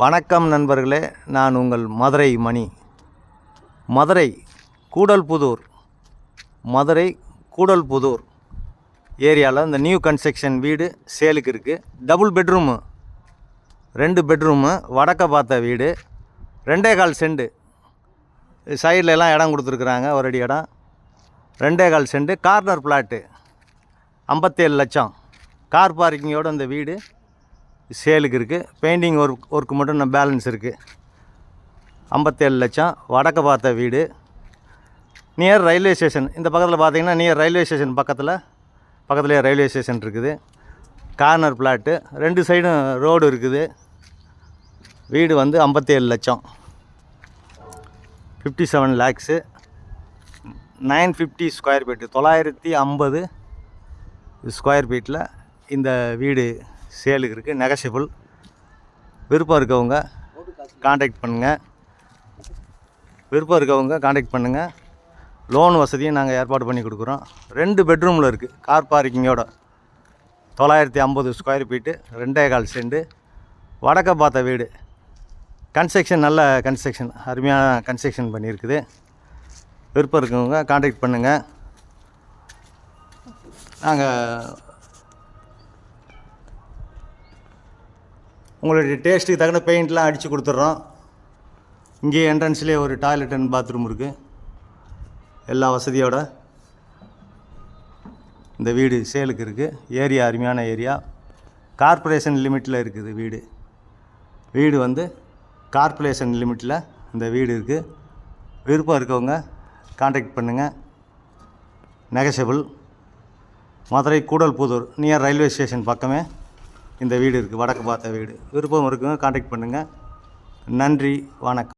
வணக்கம் நண்பர்களே, நான் உங்கள் மதுரை மணி. மதுரை கூடல்புதூர் ஏரியாவில் இந்த நியூ கன்ஸ்ட்ரக்ஷன் வீடு சேலுக்கு இருக்குது. டபுள் பெட்ரூமு, 2 பெட்ரூமு, வடக்க பார்த்த வீடு, 2.25 செண்டு. சைடில் எல்லாம் இடம் கொடுத்துருக்குறாங்க, ஒரு அடி இடம், 2.25 செண்டு. கார்னர் பிளாட்டு, 57 லட்சம். கார் பார்க்கிங்கோடு இந்த வீடு சேலுக்கு இருக்குது. பெயிண்டிங் ஒர்க்கு மட்டும் இன்னும் பேலன்ஸ் இருக்குது. 57 லட்சம். வடக்க பார்த்த வீடு, நியர் ரயில்வே ஸ்டேஷன். இந்த பக்கத்தில் பார்த்தீங்கன்னா நியர் ரயில்வே ஸ்டேஷன் பக்கத்துலேயே ரயில்வே ஸ்டேஷன் இருக்குது. கார்னர் பிளாட்டு, 2 சைடும் ரோடு இருக்குது. வீடு வந்து 57 லட்சம், 57 லேக்ஸு, 950 ஸ்கொயர் ஃபீட்டு, 950 ஸ்கொயர் ஃபீட்டில் இந்த வீடு சேலுக்கு இருக்குது. நெகஷியபிள். விருப்பம் இருக்கவங்க காண்டாக்ட் பண்ணுங்கள். லோன் வசதியும் நாங்கள் ஏற்பாடு பண்ணி கொடுக்குறோம். 2 பெட்ரூமில் இருக்குது, கார் பார்க்கிங்கோட. 950 square feet, 2.25 cent. வடக்க பார்த்த வீடு. கன்ஸ்ட்ரக்ஷன் நல்ல கன்ஸ்ட்ரக்ஷன், அருமையான கன்ஸ்ட்ரக்ஷன் பண்ணியிருக்குது. விருப்பம் இருக்கவங்க காண்டாக்ட் பண்ணுங்கள். நாங்கள் உங்களுடைய டேஸ்ட்டுக்கு தகுந்த பெயிண்ட்லாம் அடித்து கொடுத்துட்றோம். இங்கே என்ட்ரன்ஸ்லேயே ஒரு டாய்லெட் அண்ட் பாத்ரூம் இருக்குது, எல்லா வசதியோட இந்த வீடு சேலுக்கு இருக்குது. ஏரியா அருமையான ஏரியா, கார்ப்பரேஷன் லிமிட்டில் இருக்குது வீடு. வீடு வந்து கார்ப்பரேஷன் லிமிட்டில் இந்த வீடு இருக்குது. விருப்பம் இருக்கவங்க காண்டாக்ட் பண்ணுங்கள். Negotiable. Madurai Koodalpudur near railway station பக்கமே இந்த வீடு இருக்குது, வடக்கு பார்த்த வீடு. விருப்பம் இருக்குங்க காண்டாக்ட் பண்ணுங்கள். நன்றி, வணக்கம்.